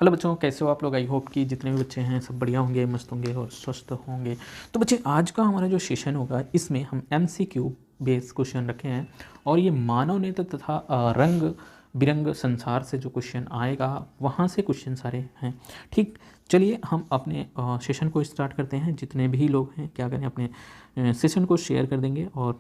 Hello बच्चों, कैसे हो आप लोग। आई होप कि जितने भी बच्चे हैं सब बढ़िया होंगे, मस्त होंगे और स्वस्थ होंगे। तो बच्चे, आज का हमारा जो सेशन होगा इसमें हम MCQ बेस क्वेश्चन रखे हैं और ये मानव नेत्र तथा रंग बिरंग संसार से जो क्वेश्चन आएगा वहाँ से क्वेश्चन सारे हैं। ठीक, चलिए हम अपने सेशन को स्टार्ट करते हैं। जितने भी लोग हैं क्या करें, अपने सेशन को शेयर कर देंगे और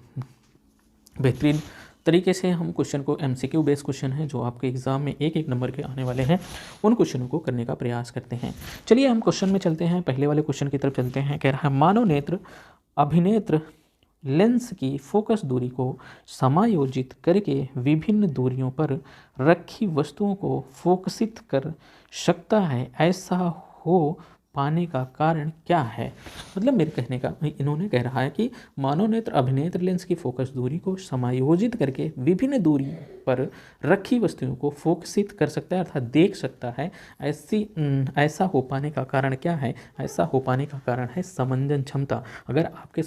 बेहतरीन तरीके से हम क्वेश्चन को MCQ बेस्ड क्वेश्चन है जो आपके एग्जाम में एक एक नंबर के आने वाले हैं, उन क्वेश्चनों को करने का प्रयास करते हैं। चलिए हम क्वेश्चन में चलते हैं, पहले वाले क्वेश्चन की तरफ चलते हैं। कह रहा है मानव नेत्र अभिनेत्र लेंस की फोकस दूरी को समायोजित करके विभिन्न दूरियों पर रखी वस्तुओं को फोकसित कर सकता है, ऐसा हो पाने का कारण क्या है। मतलब मेरे कहने का, इन्होंने कह रहा है कि मानव नेत्र अभिनेत्र लेंस की फोकस दूरी को समायोजित करके विभिन्न दूरी पर रखी वस्तुओं को फोकसित कर सकता है अर्थात देख सकता है। ऐसा हो पाने का कारण क्या है। ऐसा हो पाने का कारण है समंजन क्षमता। अगर आपके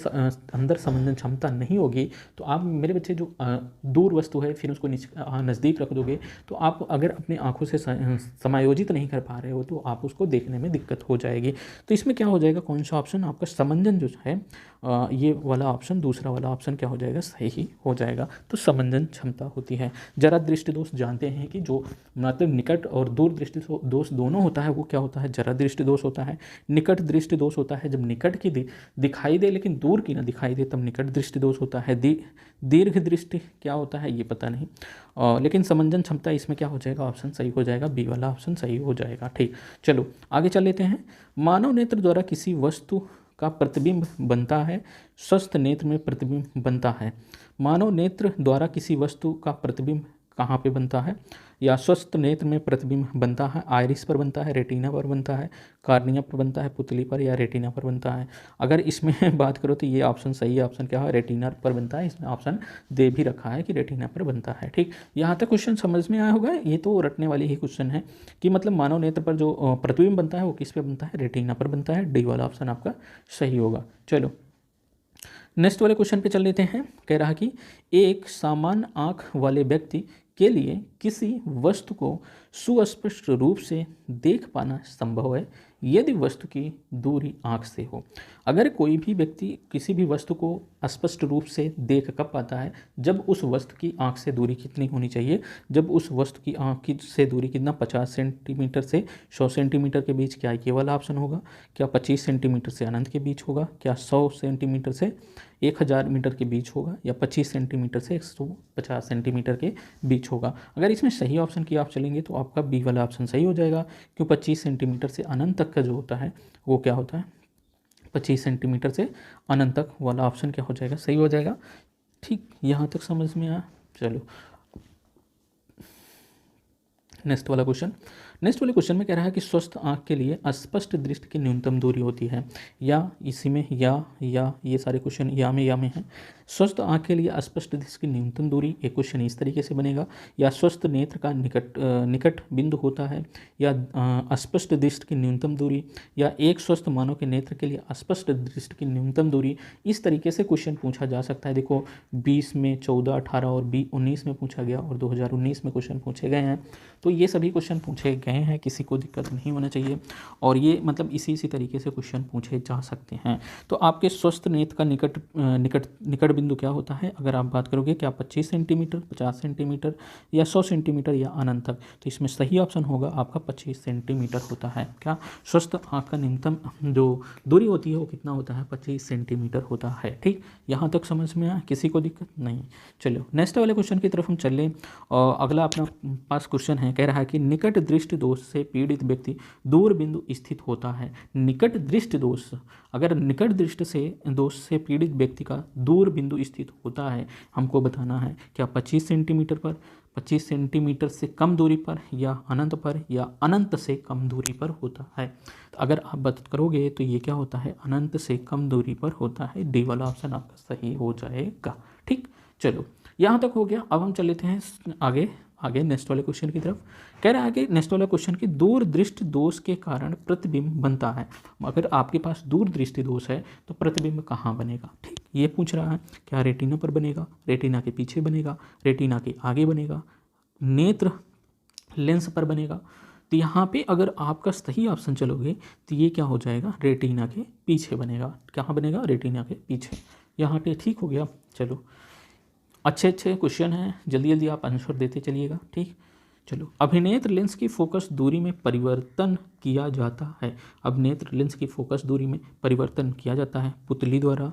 अंदर समंजन क्षमता नहीं होगी तो आप मेरे बच्चे जो दूर वस्तु है फिर उसको नज़दीक रख दोगे, तो आप अगर अपनी आंखों से समायोजित नहीं कर पा रहे हो तो आप उसको देखने में दिक्कत हो जाएगी। तो इसमें क्या हो जाएगा, कौन सा ऑप्शन आपका समंजन जो है, ये वाला ऑप्शन, दूसरा वाला ऑप्शन क्या हो जाएगा, सही हो जाएगा। तो समंजन क्षमता होती है। जरा दृष्टि दोष जानते हैं कि जो मतलब निकट और दूर दृष्टि दोष दोनों होता है वो क्या होता है, जरा दृष्टि दोष होता है। निकट दृष्टि दोष होता है जब निकट की दिखाई दे लेकिन दूर की ना दिखाई दे, तब निकट दृष्टि दोष होता है। दीर्घ दृष्टि क्या होता है ये पता नहीं, लेकिन समंजन क्षमता इसमें क्या हो जाएगा, ऑप्शन सही हो जाएगा, बी वाला ऑप्शन सही हो जाएगा। ठीक, चलो आगे चल लेते हैं। मानव नेत्र द्वारा किसी वस्तु का प्रतिबिंब बनता है, स्वस्थ नेत्र में प्रतिबिंब बनता है। मानव नेत्र द्वारा किसी वस्तु का प्रतिबिंब कहाँ पे बनता है, या स्वस्थ नेत्र में प्रतिबिंब बनता है, आइरिस पर बनता है, रेटिना पर बनता है, कार्निया पर बनता है, पुतली पर या रेटिना पर बनता है। अगर इसमें बात करो तो ये ऑप्शन सही है। ऑप्शन क्या है, रेटिना पर बनता है। इसमें ऑप्शन दे भी रखा है कि रेटिना पर बनता है। ठीक, यहाँ तक क्वेश्चन समझ में आया होगा। ये तो रटने वाली ही क्वेश्चन है कि मतलब मानव नेत्र पर जो प्रतिबिंब बनता है वो किस पे बनता है, रेटिना पर बनता है। डी वाला ऑप्शन आपका सही होगा। चलो नेक्स्ट वाले क्वेश्चन पे चल लेते हैं। कह रहा कि एक सामान्य आँख वाले व्यक्ति के लिए किसी वस्तु को सुस्पष्ट रूप से देख पाना संभव है यदि वस्तु की दूरी आँख से हो। अगर कोई भी व्यक्ति किसी भी वस्तु को स्पष्ट रूप से देख कब पाता है, जब उस वस्तु की आँख से दूरी कितनी होनी चाहिए, जब उस वस्तु की आँख से दूरी कितना, 50 सेंटीमीटर से 100 सेंटीमीटर के बीच, क्या ये वाला ऑप्शन होगा, क्या 25 सेंटीमीटर से अनंत के बीच होगा, क्या 100 सेंटीमीटर से 1000 मीटर के बीच होगा, या 25 सेंटीमीटर से 150 सेंटीमीटर के बीच होगा। अगर इसमें सही ऑप्शन की आप चलेंगे तो आपका बी वाला ऑप्शन सही हो जाएगा, क्यों 25 सेंटीमीटर से अनंत तक का जो होता है वो क्या होता है, 25 सेंटीमीटर से अनंत तक वाला ऑप्शन क्या हो जाएगा, सही हो जाएगा। ठीक, यहाँ तक समझ में आया। चलो नेक्स्ट वाला क्वेश्चन। नेक्स्ट वाले क्वेश्चन में कह रहा है कि स्वस्थ आँख के लिए स्पष्ट दृष्टि की न्यूनतम दूरी होती है, या इसी में या ये सारे क्वेश्चन या में है। स्वस्थ आँख के लिए स्पष्ट दृष्टि की न्यूनतम दूरी, एक क्वेश्चन इस तरीके से बनेगा, या स्वस्थ नेत्र का निकट बिंदु होता है, या अस्पष्ट दृष्टि की न्यूनतम दूरी, या एक स्वस्थ मानव के नेत्र के लिए अस्पष्ट दृष्टि की न्यूनतम दूरी। इस तरीके से क्वेश्चन पूछा जा सकता है। देखो 20 में, 14, 18 और 19 में पूछा गया और 2019 में क्वेश्चन पूछे गए हैं। तो ये सभी क्वेश्चन पूछे गए हैं, किसी को दिक्कत नहीं होना चाहिए, और ये मतलब इसी तरीके से क्वेश्चन पूछे जा सकते हैं। तो आपके स्वस्थ नेत्र का निकट बिंदु क्या होता है, अगर आप बात करोगे क्या 25 सेंटीमीटर, 50 सेंटीमीटर या 100 सेंटीमीटर या अनंत तक, तो इसमें सही ऑप्शन होगा आपका 25 सेंटीमीटर होता है। क्या स्वस्थ आँख का न्यूनतम जो दूरी होती है वो कितना होता है, 25 सेंटीमीटर होता है। ठीक, यहाँ तक समझ में आया, किसी को दिक्कत नहीं। चलो नेक्स्ट वाले क्वेश्चन की तरफ हम चलें। और अगला अपना पास क्वेश्चन है, कह रहा है कि निकट दृष्टि दोष से पीड़ित व्यक्ति दूर बिंदु स्थित होता है। निकट दृष्टि दोष, अगर निकट दृष्टि से दोष से पीड़ित व्यक्ति का दूर बिंदु स्थित होता है, हमको बताना है क्या 25 सेंटीमीटर पर, 25 सेंटीमीटर से कम दूरी पर, या अनंत पर, या अनंत से कम दूरी पर होता है। तो अगर आप बात करोगे तो ये क्या होता है, अनंत से कम दूरी पर होता है। डी वाला ऑप्शन आपका सही हो जाएगा। ठीक, चलो यहाँ तक हो गया। अब हम चल लेते हैं आगे नेक्स्ट वाले क्वेश्चन की तरफ। कह रहा है कि नेक्स्ट वाला क्वेश्चन की दूर दृष्टि दोष के कारण प्रतिबिंब बनता है। अगर आपके पास दूर दृष्टि दोष है तो प्रतिबिंब कहाँ बनेगा। ठीक, ये पूछ रहा है, क्या रेटिना पर बनेगा, रेटिना के पीछे बनेगा, रेटिना के आगे बनेगा, नेत्र लेंस पर बनेगा, तो यहाँ पे अगर आपका सही ऑप्शन चलोगे तो ये क्या हो जाएगा, रेटिना के पीछे बनेगा। कहाँ बनेगा, रेटिना के पीछे। यहाँ पे ठीक हो गया। चलो अच्छे अच्छे क्वेश्चन हैं, जल्दी जल्दी आप आंसर देते चलिएगा। ठीक, चलो अभिनेत्र लेंस की फोकस दूरी में परिवर्तन किया जाता है। अभिनेत्र लेंस की फोकस दूरी में परिवर्तन किया जाता है पुतली द्वारा,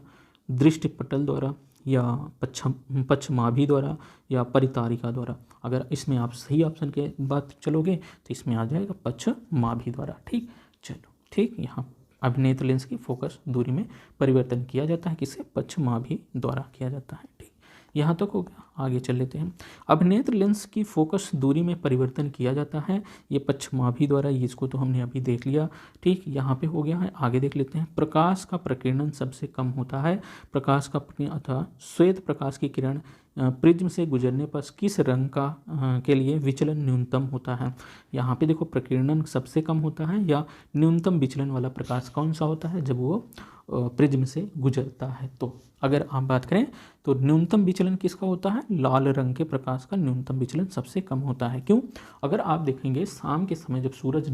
दृष्टिपटल द्वारा, या पश्चमाभि द्वारा, या परितारिका द्वारा। अगर इसमें आप सही ऑप्शन के बात चलोगे तो इसमें आ जाएगा पश्चमाभि द्वारा। ठीक, चलो ठीक, यहाँ अभिनेत्र लेंस की फोकस दूरी में परिवर्तन किया जाता है, किससे, पश्चमाभि द्वारा किया जाता है। ठीक, यहाँ तक हो गया। आगे चल लेते हैं। अभिनेत्र लेंस की फोकस दूरी में परिवर्तन किया जाता है, ये पश्चमाभि द्वारा, ये इसको तो हमने अभी देख लिया। ठीक, यहाँ पे हो गया है। आगे देख लेते हैं। प्रकाश का प्रकीर्णन सबसे कम होता है। प्रकाश का अथवा श्वेत प्रकाश की किरण प्रिज्म से गुजरने पर किस रंग का के लिए विचलन न्यूनतम होता है। यहाँ पे देखो, प्रकीर्णन सबसे कम होता है या न्यूनतम विचलन वाला प्रकाश कौन सा होता है, जब वो प्रिज्म से गुजरता है। तो अगर आप बात करें तो न्यूनतम विचलन किसका होता है, लाल रंग के प्रकाश का न्यूनतम विचलन सबसे कम होता है। क्यों, अगर आप देखेंगे शाम के समय जब सूरज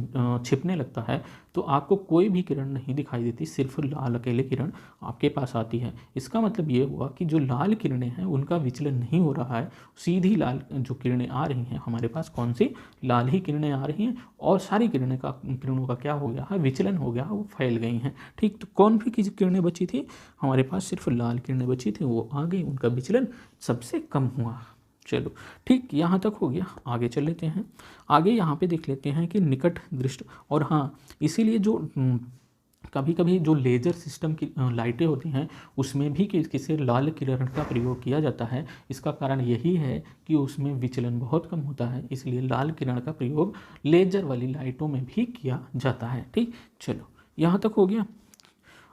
छिपने लगता है तो आपको कोई भी किरण नहीं दिखाई देती, सिर्फ लाल अकेले किरण आपके पास आती है। इसका मतलब ये हुआ कि जो लाल किरणें हैं उनका विचलन नहीं हो रहा है, सीधी लाल जो किरणें आ रही हैं हमारे पास, कौन सी, लाल ही किरणें आ रही हैं, और सारी किरणों का क्या हो गया है, विचलन हो गया, वो फैल गई हैं। ठीक, तो कौन भी किरणें बची थी हमारे पास, सिर्फ लाल किरणें बची थी, वो आ गई, उनका विचलन सबसे कम हुआ। चलो ठीक, यहाँ तक हो गया। आगे चल लेते हैं। आगे यहाँ पे देख लेते हैं कि निकट दृष्टि, और हाँ इसीलिए जो कभी कभी जो लेजर सिस्टम की लाइटें होती हैं उसमें भी किसी लाल किरण का प्रयोग किया जाता है। इसका कारण यही है कि उसमें विचलन बहुत कम होता है, इसलिए लाल किरण का प्रयोग लेजर वाली लाइटों में भी किया जाता है। ठीक, चलो यहाँ तक हो गया।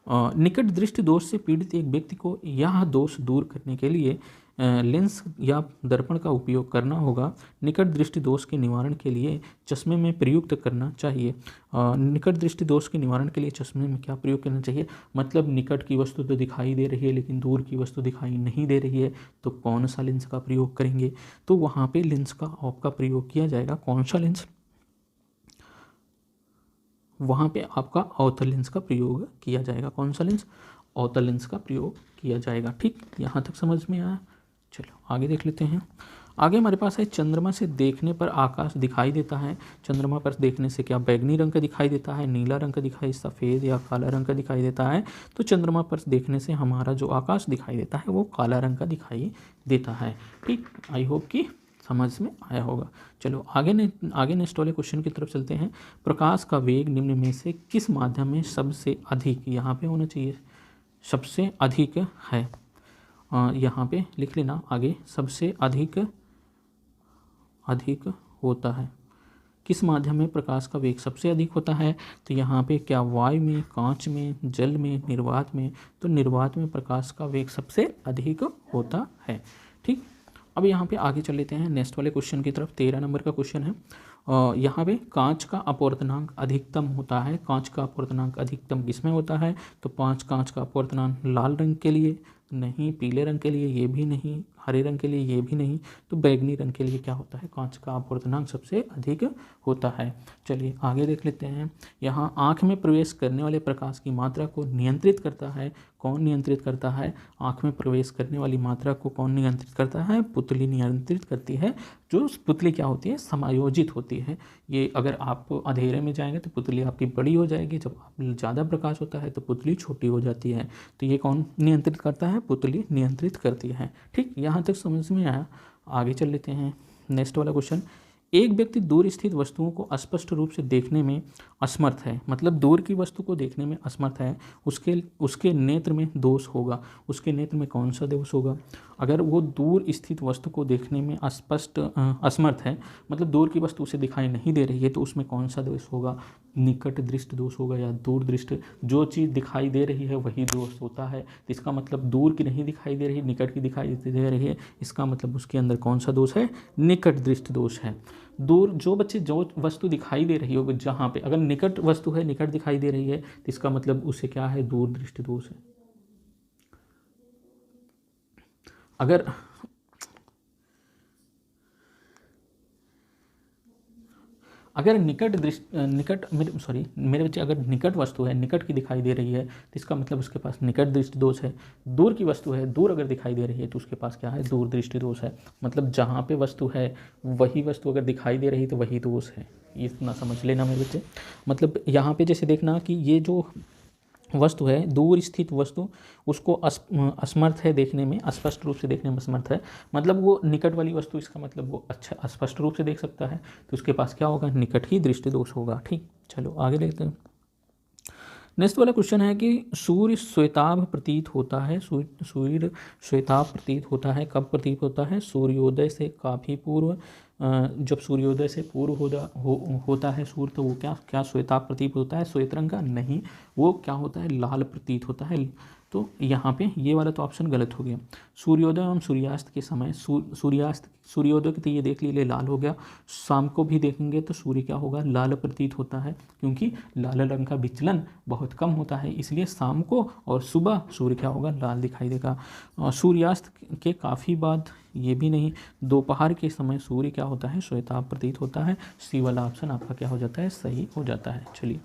निकट दृष्टि दोष से पीड़ित एक व्यक्ति को यह दोष दूर करने के लिए लेंस या दर्पण का उपयोग करना होगा। निकट दृष्टि दोष के निवारण के लिए चश्मे में प्रयुक्त करना चाहिए। निकट दृष्टि दोष के निवारण के लिए चश्मे में क्या प्रयोग करना चाहिए, मतलब निकट की वस्तु तो दिखाई दे रही है लेकिन दूर की वस्तु दिखाई नहीं दे रही है, तो कौन सा लेंस का प्रयोग करेंगे, तो वहाँ पे लेंस का आपका प्रयोग किया जाएगा। कौन सा लेंस, वहाँ पे आपका अवतल लेंस का प्रयोग किया जाएगा। कौन सा लेंस, अवतल लेंस का प्रयोग किया जाएगा। ठीक, यहाँ तक समझ में आया। चलो आगे देख लेते हैं। आगे हमारे पास है, चंद्रमा से देखने पर आकाश दिखाई देता है। चंद्रमा पर देखने से क्या बैगनी रंग का दिखाई देता है, नीला रंग का दिखाई, सफ़ेद या काला रंग का दिखाई देता है, तो चंद्रमा पर देखने से हमारा जो आकाश दिखाई देता है वो काला रंग का दिखाई देता है। ठीक, आई होप कि समझ में आया होगा। चलो आगे नेक्स्ट वाले क्वेश्चन की तरफ चलते हैं। प्रकाश का वेग निम्न में से किस माध्यम में सबसे अधिक, यहाँ पे होना चाहिए सबसे अधिक है, यहाँ पे लिख लेना आगे, सबसे अधिक होता है। किस माध्यम में प्रकाश का वेग सबसे अधिक होता है, तो यहाँ पे क्या वायु में, कांच में, जल में, निर्वात में, तो निर्वात में प्रकाश का वेग सबसे अधिक होता है। ठीक, अब यहाँ पे आगे चल लेते हैं नेक्स्ट वाले क्वेश्चन की तरफ। 13 नंबर का क्वेश्चन है। यहाँ पे कांच का अपवर्तनांक अधिकतम होता है। कांच का अपवर्तनांक अधिकतम किसमें होता है, तो कांच का अपवर्तनांक लाल रंग के लिए नहीं, पीले रंग के लिए ये भी नहीं, हरे रंग के लिए ये भी नहीं, तो बैगनी रंग के लिए क्या होता है, कांच का अपवर्तनांक सबसे अधिक होता है। चलिए आगे देख लेते हैं। यहाँ आँख में प्रवेश करने वाले प्रकाश की मात्रा को नियंत्रित करता है। कौन नियंत्रित करता है, आँख में प्रवेश करने वाली मात्रा को कौन नियंत्रित करता है, पुतली नियंत्रित करती है। जो पुतली क्या होती है, समायोजित होती है। ये अगर आप अंधेरे में जाएंगे तो पुतली आपकी बड़ी हो जाएगी, जब आप ज़्यादा प्रकाश होता है तो पुतली छोटी हो जाती है। तो ये कौन नियंत्रित करता है, पुतली नियंत्रित करती है। ठीक, यहाँ तक समझ में आया। आगे चल लेते हैं नेक्स्ट वाला क्वेश्चन। एक व्यक्ति दूर स्थित वस्तुओं को स्पष्ट रूप से देखने में असमर्थ है, मतलब दूर की वस्तु को देखने में असमर्थ है, उसके नेत्र में दोष होगा। उसके नेत्र में कौन सा दोष होगा, अगर वो दूर स्थित वस्तु को देखने में असमर्थ है, मतलब दूर की वस्तु उसे दिखाई नहीं दे रही है, तो उसमें कौन सा दोष होगा, निकट दृष्टि दोष होगा या दूर दृष्टि। जो चीज़ दिखाई दे रही है वही दोष होता है। तो इसका मतलब दूर की नहीं दिखाई दे रही, निकट की दिखाई दे रही है, इसका मतलब उसके अंदर कौन सा दोष है, निकट दृष्टि दोष है। दूर जो वस्तु दिखाई दे रही होगी, जहाँ पे अगर निकट वस्तु है, निकट दिखाई दे रही है, तो इसका मतलब उसे क्या है, दूर दृष्टि दोष है। अगर अगर मेरे बच्चे अगर निकट वस्तु है, निकट की दिखाई दे रही है तो इसका मतलब उसके पास निकट दृष्टि दोष है। दूर की वस्तु है, दूर अगर दिखाई दे रही है तो उसके पास क्या है, दूर दृष्टि दोष है। मतलब जहाँ पे वस्तु है वही वस्तु अगर दिखाई दे रही है तो वही दोष है। ये इतना समझ लेना मेरे बच्चे। मतलब यहाँ पे जैसे देखना कि ये जो वस्तु है, दूर स्थित वस्तु, उसको असमर्थ है देखने में, अस्पष्ट रूप से देखने में असमर्थ है। मतलब वो निकट वाली वस्तु, इसका मतलब वो अच्छा स्पष्ट रूप से देख सकता है, तो उसके पास क्या होगा, निकट ही दृष्टि दोष होगा। ठीक, चलो आगे देखते हैं। नेक्स्ट वाला क्वेश्चन है कि सूर्य श्वेताभ प्रतीत होता है। सूर्य श्वेताभ प्रतीत होता है, कब प्रतीत होता है, सूर्योदय से काफ़ी पूर्व। जब सूर्योदय से पूर्व होता है सूर्य, तो वो क्या श्वेताभ प्रतीत होता है, श्वेत रंग का नहीं, वो क्या होता है, लाल प्रतीत होता है। तो यहाँ पे ये वाला तो ऑप्शन गलत हो गया। सूर्योदय एवं सूर्यास्त के समय सूर्योदय के तो ये देख लीजिए लाल हो गया, शाम को भी देखेंगे तो सूर्य क्या होगा, लाल प्रतीत होता है, क्योंकि लाल रंग का विचलन बहुत कम होता है, इसलिए शाम को और सुबह सूर्य क्या होगा, लाल दिखाई देगा। सूर्यास्त के काफ़ी बाद ये भी नहीं, दोपहर के समय सूर्य क्या होता है, श्वेताभ प्रतीत होता है। सी वाला ऑप्शन आपका क्या हो जाता है, सही हो जाता है। चलिए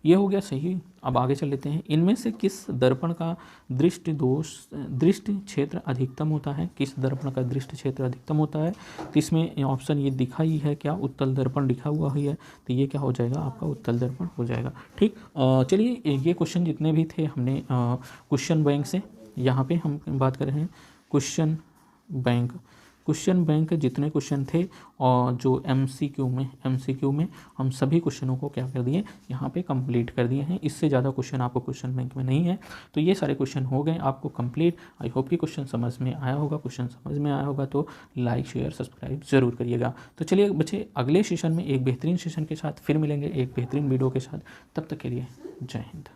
ये हो गया सही। अब आगे चल लेते हैं। इनमें से किस दर्पण का दृष्टि क्षेत्र अधिकतम होता है, किस दर्पण का दृष्टि क्षेत्र अधिकतम होता है। तो इसमें ऑप्शन ये दिखा ही है, क्या उत्तल दर्पण लिखा हुआ ही है, तो ये क्या हो जाएगा, आपका उत्तल दर्पण हो जाएगा। ठीक, चलिए ये क्वेश्चन जितने भी थे हमने क्वेश्चन बैंक से, यहाँ पे हम बात कर रहे हैं क्वेश्चन बैंक जितने क्वेश्चन थे और जो एमसीक्यू में हम सभी क्वेश्चनों को क्या कर दिए, यहाँ पे कंप्लीट कर दिए हैं। इससे ज़्यादा क्वेश्चन आपको क्वेश्चन बैंक में नहीं है। तो ये सारे क्वेश्चन हो गए आपको कंप्लीट। आई होप कि क्वेश्चन समझ में आया होगा। तो लाइक शेयर सब्सक्राइब ज़रूर करिएगा। तो चलिए बच्चे, अगले सेशन में एक बेहतरीन सेशन के साथ फिर मिलेंगे, एक बेहतरीन वीडियो के साथ। तब तक के लिए जय हिंद।